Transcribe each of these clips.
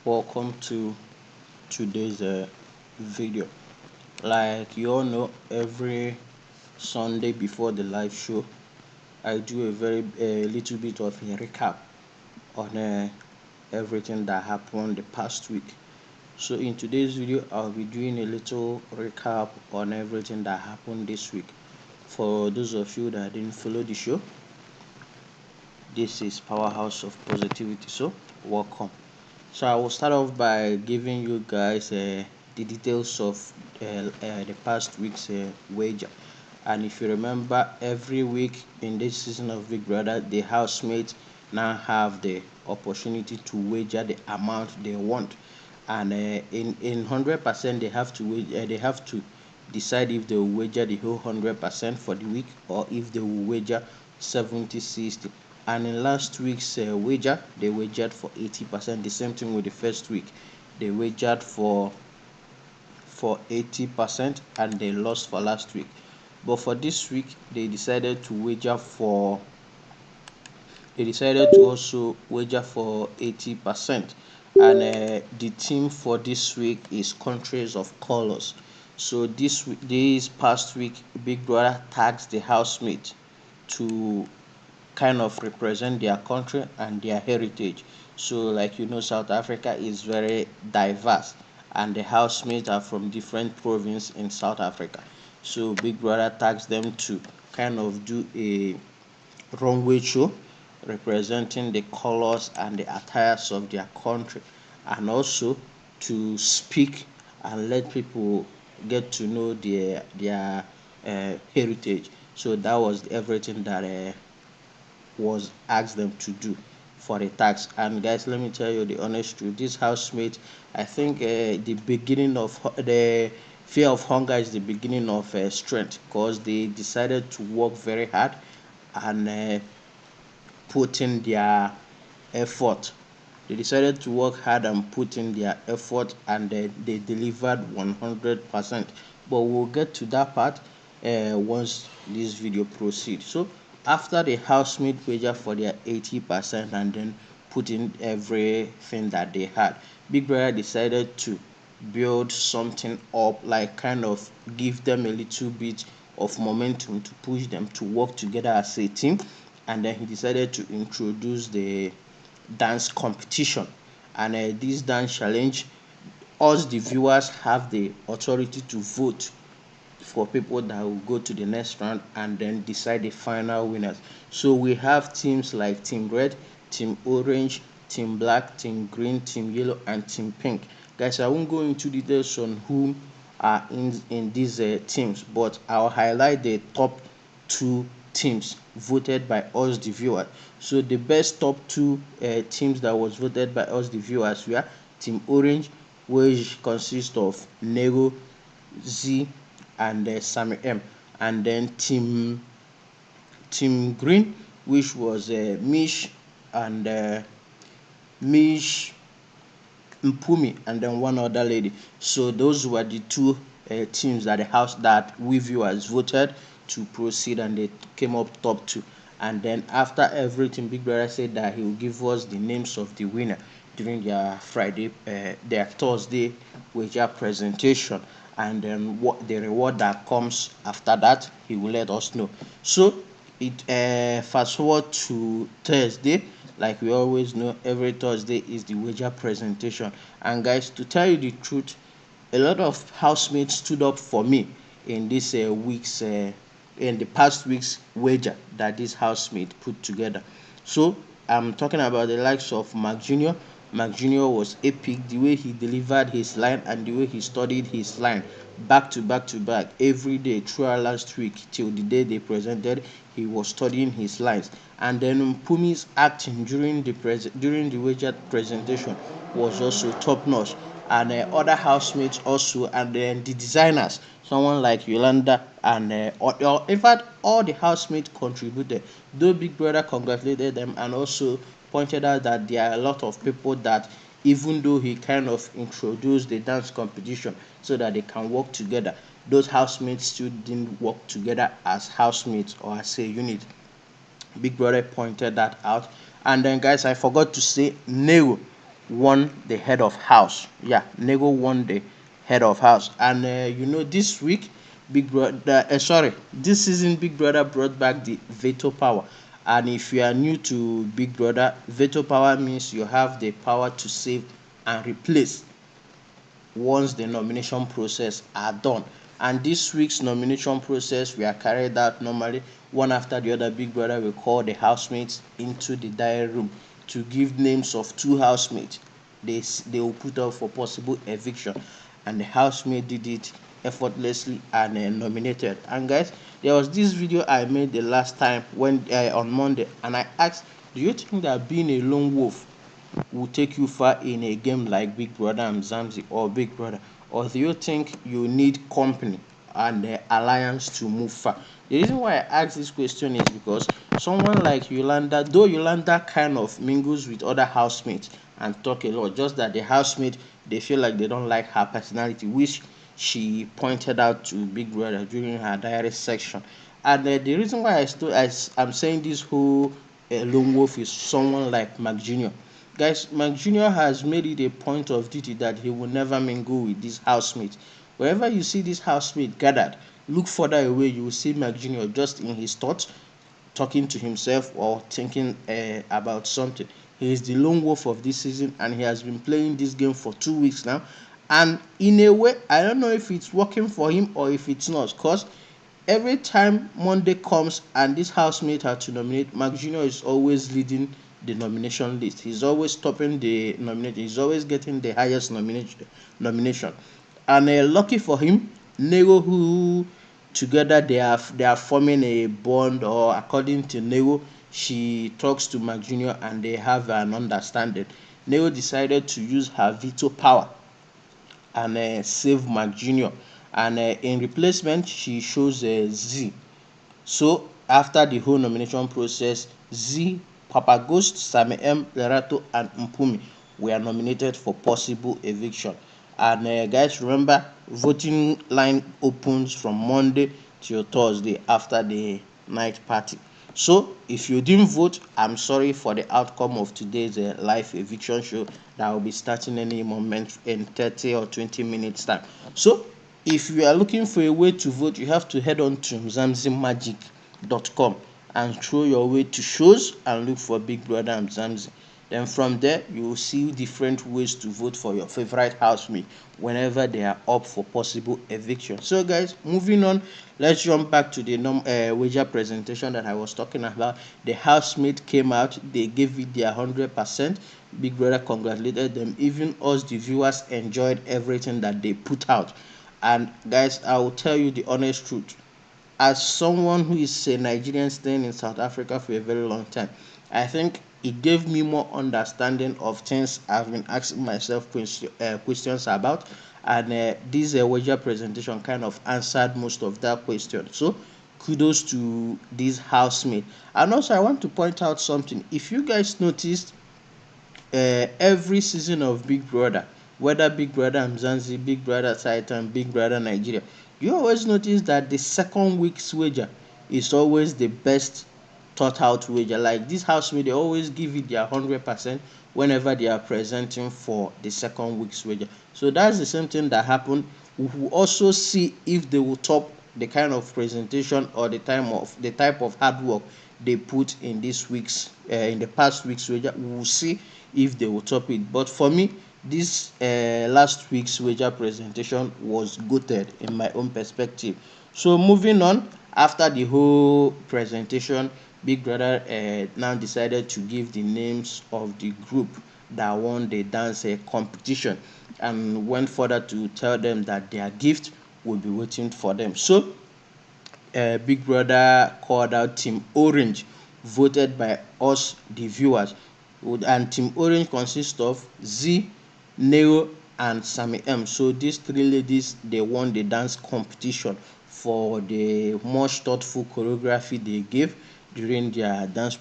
Welcome to today's video. Like you all know, every Sunday before the live show I do a little bit of a recap on everything that happened the past week. So in today's video I'll be doing a little recap on everything that happened this week. For those of you that didn't follow the show, this is Powerhouse of Positivity, so welcome. So I will start off by giving you guys the details of the past week's wager. And if you remember, every week in this season of Big Brother, the housemates now have the opportunity to wager the amount they want, and in 100% they have to decide if they will wager the whole 100% for the week or if they will wager 70-60. And in last week's wager, they wagered for 80%. The same thing with the first week, they wagered for 80% and they lost for last week. But for this week, they decided to also wager for 80%. And the theme for this week is countries of colors. So this past week, Big Brother taxed the housemate to kind of represent their country and their heritage. So, like you know, South Africa is very diverse, and the housemates are from different provinces in South Africa. So, Big Brother tasked them to kind of do a runway show representing the colors and the attires of their country, and also to speak and let people get to know their heritage. So that was everything that was asked them to do for a tax. And guys, let me tell you the honest truth, this housemate, I think the beginning of the fear of hunger is the beginning of strength, because they decided to work very hard and put in their effort. They decided to work hard and put in their effort, and they delivered 100%. But we'll get to that part once this video proceeds. So after the housemate wager for their 80% and then put in everything that they had, Big Brother decided to build something up, like kind of give them a little bit of momentum to push them to work together as a team. And then he decided to introduce the dance competition. And this dance challenge, us the viewers have the authority to vote for people that will go to the next round and then decide the final winners. So we have teams like Team Red, Team Orange, Team Black, Team Green, Team Yellow, and Team Pink. Guys, I won't go into details on who are in these teams, but I'll highlight the top two teams voted by us the viewers. So the best top two teams that was voted by us the viewers were Team Orange, which consists of Nego, Z, and Sammy M, and then Team Green, which was Mish and Mish Mpumi, and then one other lady. So those were the two teams that we viewers voted to proceed, and they came up top two. And then after everything, Big Brother said that he will give us the names of the winner during their Thursday wager presentation, and then what the reward that comes after that, he will let us know. So it fast forward to Thursday. Like we always know, every Thursday is the wager presentation. And guys, to tell you the truth, a lot of housemates stood up for me in this week's in the past week's wager that this housemate put together. So I'm talking about the likes of Mark Jr. Mark Jr. was epic, the way he delivered his line and the way he studied his line back to back to back every day throughout last week till the day they presented. He was studying his lines, and then Pumi's acting during the wager presentation was also top notch. And other housemates also, and then the designers, someone like Yolanda, and in fact all the housemates contributed. Though Big Brother congratulated them and also pointed out that there are a lot of people that, even though he kind of introduced the dance competition so that they can work together, those housemates still didn't work together as housemates or as a unit. Big Brother pointed that out. And then guys, I forgot to say Nero. won the head of house. Yeah, Nego won the head of house. And this week, Big Brother, sorry, this season, Big Brother brought back the veto power. And if you are new to Big Brother, veto power means you have the power to save and replace once the nomination process are done. And this week's nomination process we are carried out normally one after the other. Big Brother will call the housemates into the diary room to give names of two housemates they will put up for possible eviction, and the housemate did it effortlessly and nominated. And guys, there was this video I made the last time when on Monday, and I asked, do you think that being a lone wolf will take you far in a game like Big Brother Mzansi or Big Brother? Or do you think you need company and alliance to move far? The reason why I ask this question is because someone like Yolanda, though Yolanda kind of mingles with other housemates and talk a lot, just that the housemate, they feel like they don't like her personality, which she pointed out to Big Brother during her diary section. And the reason why I'm saying this whole lone wolf is someone like Mark Jr. Guys, Mark Jr. has made it a point of duty that he will never mingle with this housemate. Wherever you see this housemate gathered, look further away, you will see Mark Jr. just in his thoughts, talking to himself or thinking about something. He is the lone wolf of this season, and he has been playing this game for 2 weeks now. And in a way, I don't know if it's working for him or if it's not, because every time Monday comes and this housemate had to nominate, Mark Jr. is always leading the nomination list. He's always topping the nomination. He's always getting the highest nomination. And lucky for him, Nego, who together they are forming a bond, or according to Nego, she talks to Mark Jr. and they have an understanding. Nego decided to use her veto power and save Mark Jr. And in replacement, she chose Z. So after the whole nomination process, Z, Papa Ghost, Sami M, Lerato, and Mpumi were nominated for possible eviction. And guys, remember, voting line opens from Monday till Thursday after the night party. So if you didn't vote, I'm sorry for the outcome of today's live eviction show that will be starting any moment in 30 or 20 minutes time. So if you are looking for a way to vote, you have to head on to mzansimagic.com and throw your way to shows and look for Big Brother Mzansi. Then from there, you will see different ways to vote for your favorite housemate whenever they are up for possible eviction. So guys, moving on, let's jump back to the wager presentation that I was talking about. The housemate came out, they gave it their 100%. Big Brother congratulated them. Even us, the viewers, enjoyed everything that they put out. And guys, I will tell you the honest truth. As someone who is a Nigerian staying in South Africa for a very long time, I think it gave me more understanding of things I've been asking myself questions about. And this wager presentation kind of answered most of that question. So kudos to this housemate. And also, I want to point out something. If you guys noticed, every season of Big Brother, whether Big Brother Mzansi, Big Brother Titan, Big Brother Nigeria, you always notice that the second week's wager is always the best thought out wager. Like this housemate, they always give it their 100% whenever they are presenting for the second week's wager. So that's the same thing that happened. We will also see if they will top the kind of presentation or the type of hard work they put in this week's in the past week's wager. We will see if they will top it. But for me, this last week's wager presentation was goated in my own perspective. So moving on, after the whole presentation, Big Brother now decided to give the names of the group that won the dance competition, and went further to tell them that their gift will be waiting for them. So Big Brother called out Team Orange, voted by us, the viewers. And Team Orange consists of Z, Neo, and Sami M. So these three ladies, they won the dance competition for the much thoughtful choreography they gave during their dance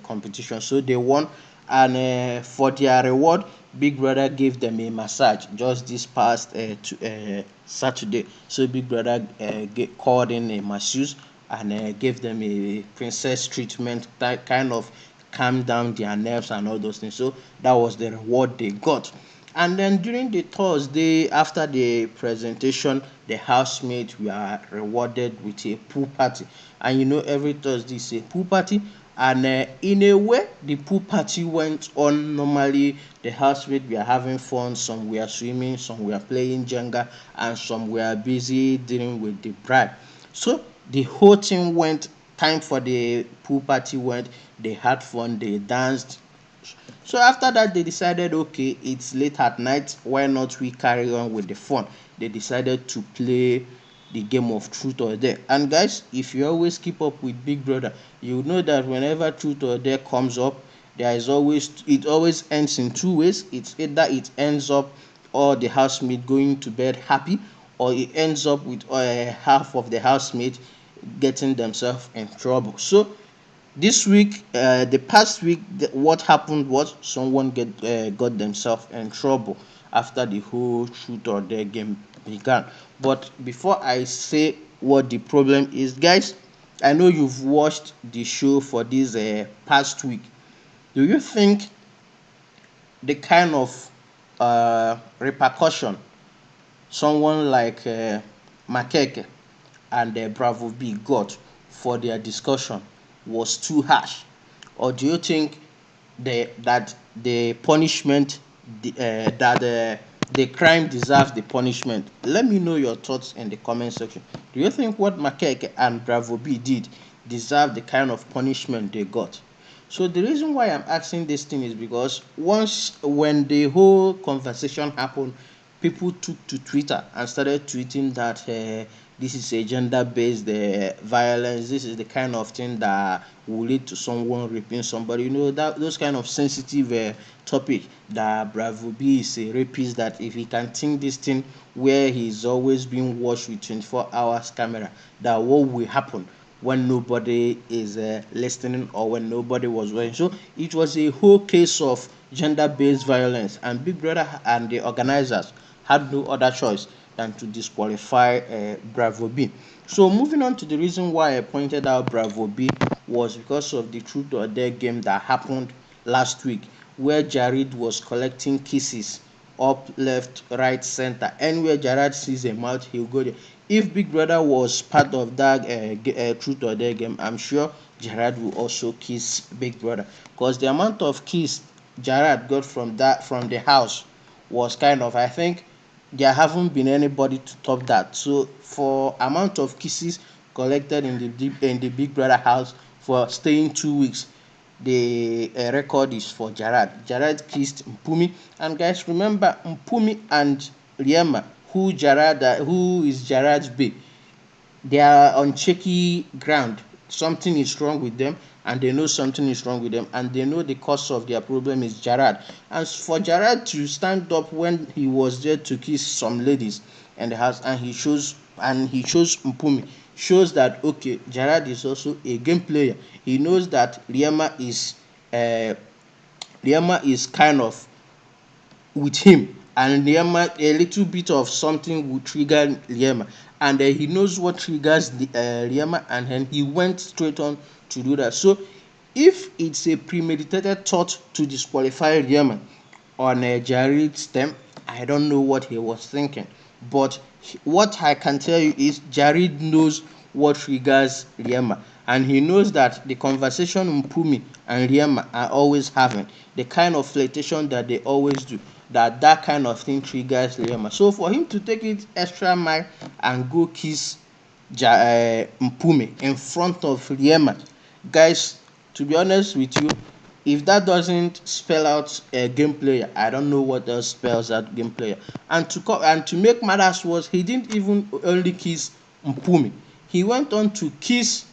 competition. So they won, and for their reward, Big Brother gave them a massage just this past Saturday. So Big Brother called in a masseuse and gave them a princess treatment, that kind of calm down their nerves and all those things. So that was the reward they got. And then during the Thursday after the presentation, the housemates were rewarded with a pool party. And every Thursday is a pool party. And in a way, the pool party went on normally. The housemates were having fun. Some were swimming, some were playing Jenga, and some were busy dealing with the bride. So the whole thing went. Time for the pool party went. They had fun. They danced. So after that, they decided, okay, it's late at night. Why not we carry on with the fun? They decided to play the game of truth or dare. And guys, if you always keep up with Big Brother, you know that whenever truth or dare comes up, there is always it always ends in two ways. It's either it ends up or the housemate going to bed happy, or it ends up with half of the housemate getting themselves in trouble. So this week, the past week, what happened was someone got themselves in trouble after the whole truth or dare game began. But before I say what the problem is, guys, I know you've watched the show for this past week. Do you think the kind of repercussion someone like Makeke and Bravo B got for their discussion was too harsh? Or do you think that the punishment, that the crime deserves the punishment? Let me know your thoughts in the comment section. Do you think what Makeke and Bravo B did deserve the kind of punishment they got? So the reason why I'm asking this thing is because once when the whole conversation happened, people took to Twitter and started tweeting that this is a gender-based violence. This is the kind of thing that will lead to someone raping somebody. That those kind of sensitive topic. That Bravo B is a rapist. That if he can think this thing where he's always being watched with 24 hours camera, that what will happen when nobody is listening or when nobody was watching. So it was a whole case of gender-based violence, and Big Brother and the organizers had no other choice than to disqualify Bravo B. So moving on to the reason why I pointed out Bravo B was because of the truth or dare game that happened last week, where Jared was collecting kisses up, left, right, center. Anywhere Jared sees a mouth, he'll go there. If Big Brother was part of that truth or dare game, I'm sure Jared will also kiss Big Brother, because the amount of kiss Jared got from the house was kind of, I think there haven't been anybody to top that. So for amount of kisses collected in the Big Brother house for staying 2 weeks, the record is for Jared. Jared kissed Mpumi, and guys, remember Mpumi and Liema, who is Jared's babe. They are on shaky ground. Something is wrong with them, and they know something is wrong with them, and they know the cause of their problem is Jared. And for Jared to stand up when he was there to kiss some ladies in the house, and he chose Mpumi, shows that okay, Jared is also a game player. He knows that Liema is kind of with him, and Liema, a little bit of something will trigger Liema, and he knows what triggers the Liema, and then he went straight on to do that. So if it's a premeditated thought to disqualify Liema on Jared's stem, I don't know what he was thinking, but what I can tell you is Jared knows what triggers Liema, and he knows that the conversation Mpumi and Liema are always having, the kind of flirtation that they always do, that kind of thing triggers Liema. So for him to take it extra mile and go kiss Mpumi in front of Liema, guys, to be honest with you, if that doesn't spell out a game player, I don't know what else spells out game player. And to make matters worse, he didn't even only kiss Mpumi. He went on to kiss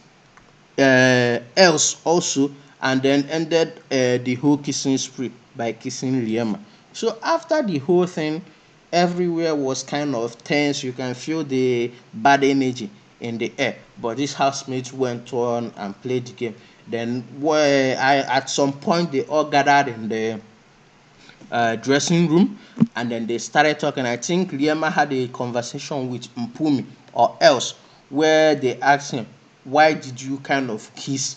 else also, and then ended the whole kissing spree by kissing Liema. So after the whole thing, everywhere was kind of tense. You can feel the bad energy in the air. But these housemates went on and played the game. Then at some point they all gathered in the dressing room, and then they started talking. I think Liema had a conversation with Mpumi or else, where they asked him, why did you kind of kiss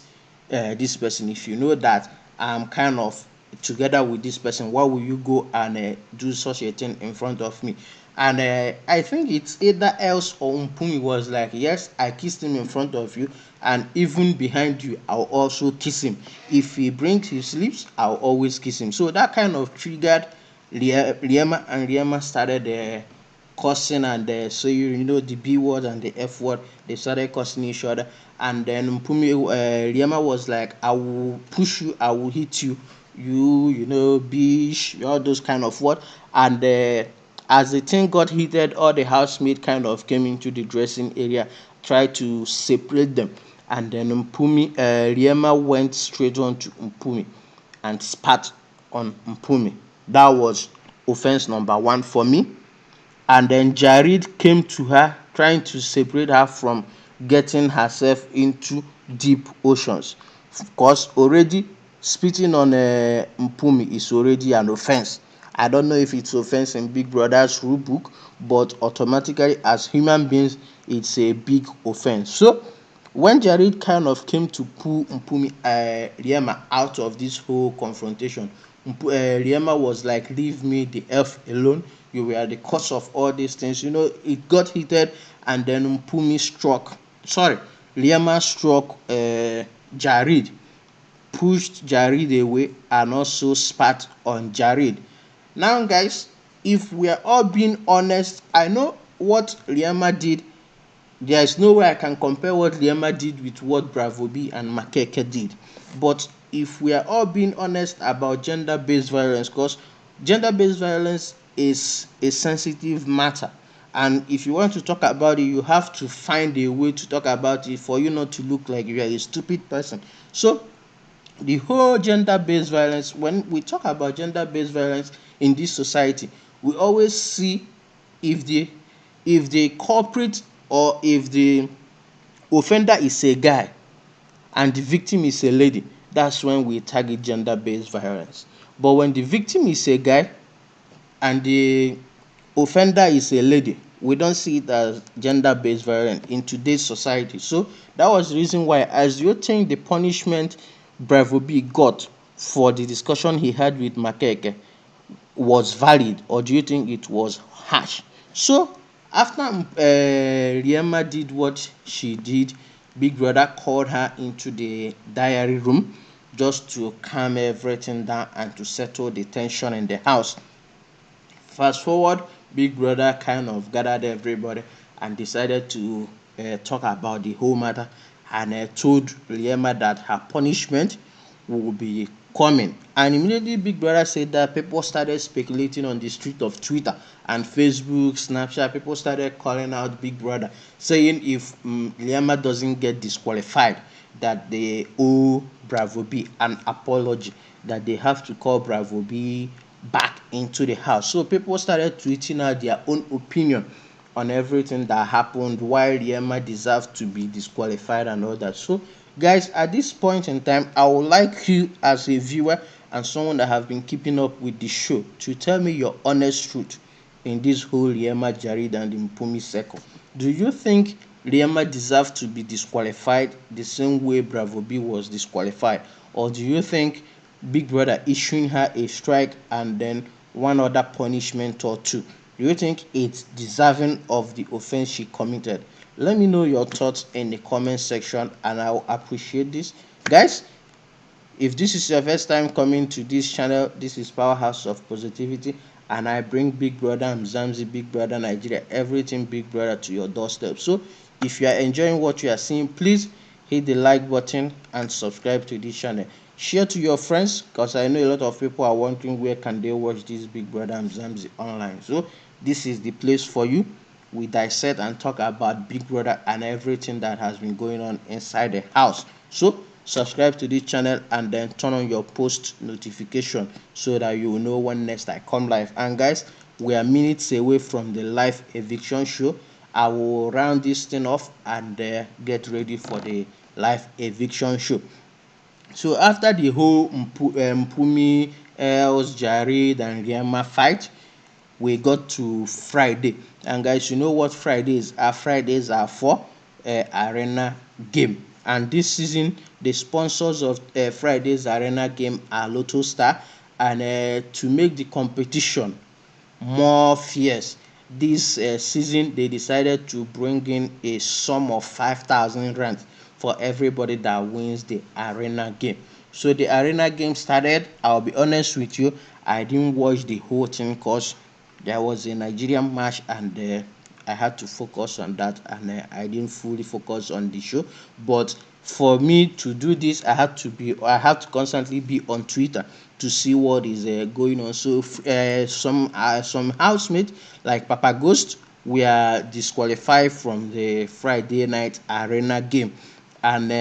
this person if you know that I'm kind of together with this person. Why will you go and do such a thing in front of me? And I think it's either else or Mpumi was like, yes, I kissed him in front of you, and even behind you, I'll also kiss him. If he brings his lips, I'll always kiss him. So that kind of triggered Liema, and Liema started cursing and so you know the B word and the F word. They started cursing each other, and then Mpumi Liema was like, "I will push you, I will hit you, you know, bish, all those kind of word." And as the thing got heated, all the housemates kind of came into the dressing area, tried to separate them, and then Liema went straight on to Mpumi and spat on Mpumi. That was offense number one for me. And then Jared came to her, trying to separate her from getting herself into deep oceans. Because already spitting on Mpumi is already an offense. I don't know if it's offense in Big Brother's rule book, but automatically as human beings, it's a big offense. So when Jared kind of came to pull Mpumi Liema out of this whole confrontation, Liema was like, "Leave me the F alone. You were the cause of all these things." You know, it got heated, and then Liema struck Jared, pushed Jared away, and also spat on Jared. Now, guys, if we are all being honest, I know what Liema did. There is no way I can compare what Liema did with what Bravo B and Makeke did. But if we are all being honest about gender-based violence, because gender-based violence is a sensitive matter, and if you want to talk about it, you have to find a way to talk about it for you not to look like you are a stupid person. So the whole gender-based violence, when we talk about gender-based violence in this society, we always see if the culprit, or if the offender is a guy and the victim is a lady, that's when we target gender-based violence. But when the victim is a guy and the offender is a lady, we don't see it as gender-based violence in today's society. So that was the reason why, as you think the punishment Bravo B got for the discussion he had with Makeke was valid, or do you think it was harsh? So after Liema did what she did, Big Brother called her into the diary room just to calm everything down and to settle the tension in the house. Fast forward, Big Brother kind of gathered everybody and decided to talk about the whole matter, and told Liema that her punishment will be coming. And immediately Big Brother said that, people started speculating on the street of Twitter and Facebook, Snapchat. People started calling out Big Brother, saying if Liema doesn't get disqualified, that they owe Bravo B an apology, that they have to call Bravo B back into the house. So people started tweeting out their own opinion on everything that happened, why Liema deserved to be disqualified and all that. So guys, at this point in time, I would like you as a viewer and someone that have been keeping up with the show to tell me your honest truth in this whole Liema, Jared and Mpumi circle. Do you think Liema deserved to be disqualified the same way Bravo B was disqualified, or do you think Big Brother issuing her a strike and then one other punishment or two, do you think it's deserving of the offense she committed? Let me know your thoughts in the comment section, and I'll appreciate this. Guys, if this is your first time coming to this channel, this is Powerhouse of Positivity, and I bring Big Brother Mzansi, Big Brother Nigeria, everything Big Brother to your doorstep. So if you are enjoying what you are seeing, please hit the like button and subscribe to this channel. Share to your friends, because I know a lot of people are wondering where can they watch this Big Brother Mzansi online. So this is the place for you. We dissect and talk about Big Brother and everything that has been going on inside the house. So subscribe to this channel and then turn on your post notification so that you will know when next I come live. And guys, we are minutes away from the live eviction show. I will round this thing off and get ready for the live eviction show. So after the whole Mpumi, Els, Jared and Liema fight, we got to Friday. And guys, you know what Fridays are? Fridays are for arena game. And this season, the sponsors of Friday's arena game are Lotto Star, and to make the competition more fierce, this season they decided to bring in a sum of 5,000 rand for everybody that wins the arena game. So the arena game started. I'll be honest with you, I didn't watch the whole thing because there was a Nigerian match, and I had to focus on that, and I didn't fully focus on the show. But for me to do this, I have to constantly be on Twitter to see what is going on. So some housemates like Papa Ghost were disqualified from the Friday night arena game, and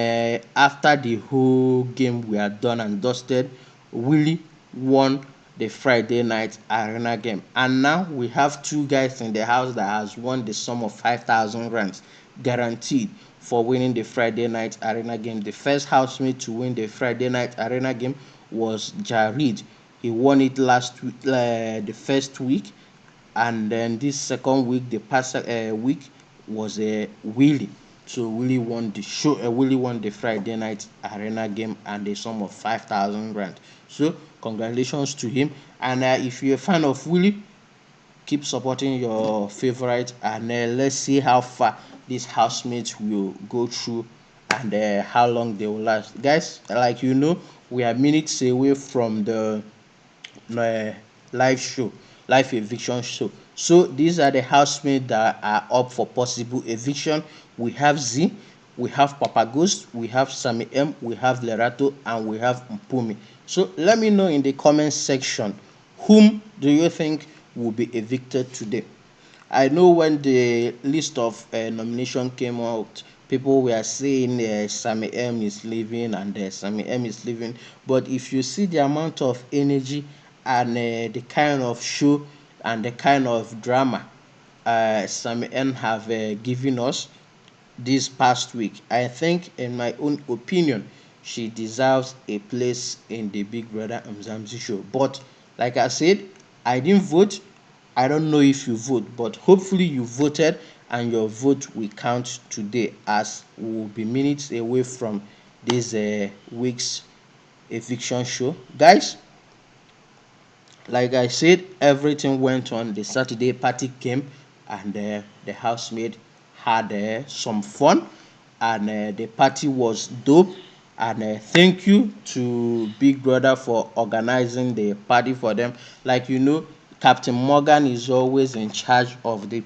after the whole game were done and dusted, Willie won the Friday night arena game. And now we have two guys in the house that has won the sum of 5,000 rands guaranteed for winning the Friday night arena game. The first housemate to win the Friday night arena game was Jared. He won it last week, the first week, and then this second week, the past week, was Willie. So Willie won the show. Willie won the Friday night arena game and the sum of 5,000 rand. So congratulations to him. And if you're a fan of Willie, keep supporting your favorite, and let's see how far these housemates will go through, and how long they will last. Guys, like we are minutes away from the uh, live show, live eviction show. So these are the housemates that are up for possible eviction. We have Z, we have Papa Ghost, we have Sammy M, we have Lerato, and we have Mpumi. So let me know in the comment section, whom do you think will be evicted today? I know when the list of nomination came out, people were saying Sammy M is leaving, and Sammy M is leaving. But if you see the amount of energy and the kind of show and the kind of drama Sammy M have given us this past week, I think, in my own opinion, she deserves a place in the Big Brother Mzansi show. But like I said, I didn't vote. I don't know if you vote, but hopefully you voted, and your vote will count today, as we will be minutes away from this week's eviction show. Guys, like I said, everything went on. The Saturday party came, and the housemaid had some fun, and the party was dope. And thank you to Big Brother for organizing the party for them. Like Captain Morgan is always in charge of the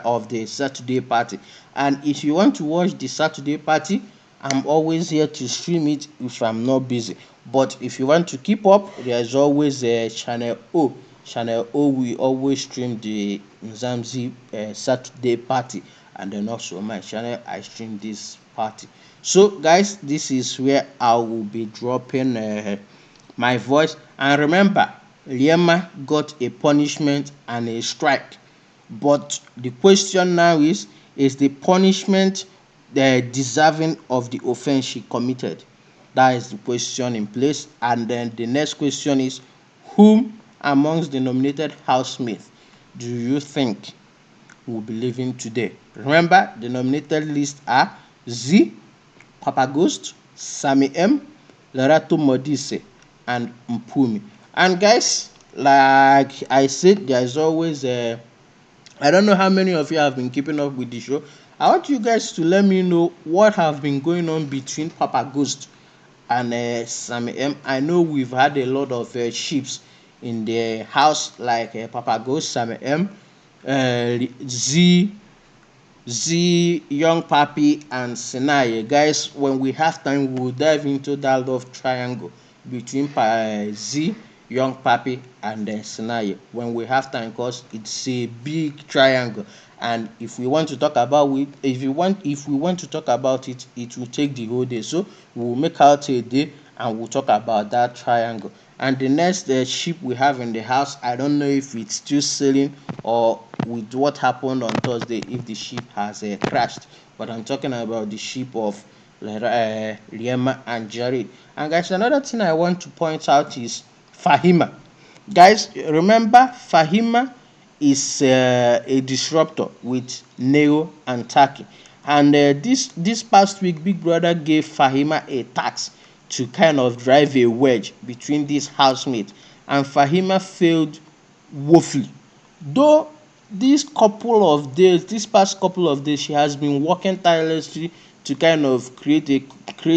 of the Saturday party. And if you want to watch the Saturday party, I'm always here to stream it if I'm not busy. But if you want to keep up, there's always a channel O. Channel O will always stream the Mzansi Saturday party, and then also my channel I stream this party. So guys, this is where I will be dropping my voice. And remember, Liema got a punishment and a strike. But the question now is the punishment deserving of the offense she committed? That is the question in place. And then the next question is, whom amongst the nominated housemates do you think will be leaving today? Remember, the nominated list are Z, Papa Ghost, Sammy M, Lerato Modise, and Mpumi. And guys, like I said, there's always a I don't know how many of you have been keeping up with the show. I want you guys to let me know what have been going on between Papa Ghost and Sammy M. I know we've had a lot of ships in the house, like Papa Ghost, Sammy M, Z, Young Papi, and Sinai. Guys, when we have time, we'll dive into that love triangle between Z, Young Papi, and Sinai. When we have time, because it's a big triangle. And if we want to talk about it, if we want to talk about it, it will take the whole day. So we'll make out a day and we'll talk about that triangle. And the next ship we have in the house, I don't know if it's still sailing or with what happened on Thursday, if the ship has crashed. But I'm talking about the ship of Liema and Jared. And guys, another thing I want to point out is Fahima. Guys, remember Fahima is a disruptor with Neo and Taki. And this past week, Big Brother gave Fahima a task to kind of drive a wedge between these housemates, and Fahima failed woefully. Though this past couple of days, she has been working tirelessly to kind of create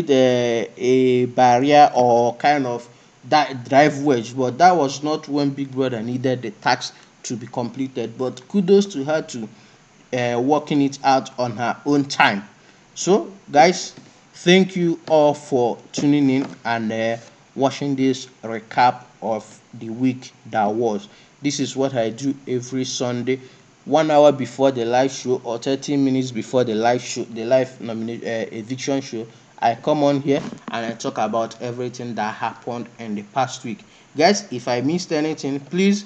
a barrier or kind of that drive wedge, but that was not when Big Brother needed the task to be completed. But kudos to her to working it out on her own time. So, guys, thank you all for tuning in and watching this recap of the week that was. This is what I do every Sunday, 1 hour before the live show or 30 minutes before the live show, the eviction show. I come on here and I talk about everything that happened in the past week. Guys, if I missed anything, please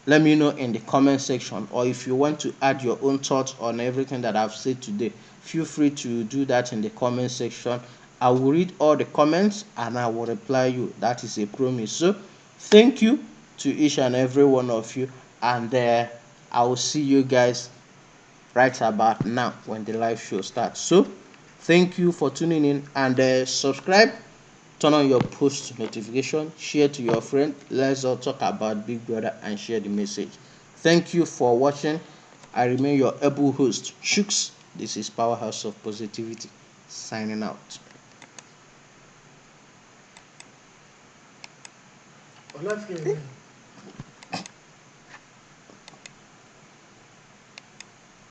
let me know in the comment section, or if you want to add your own thoughts on everything that I've said today, feel free to do that in the comment section. I will read all the comments and I will reply you. That is a promise. So thank you to each and every one of you, and I will see you guys right about now when the live show starts. So thank you for tuning in, and subscribe, turn on your post notification, share to your friend. Let's all talk about Big Brother and share the message. Thank you for watching. I remain your able host, Shooks. This is Powerhouse of Positivity, signing out. Well,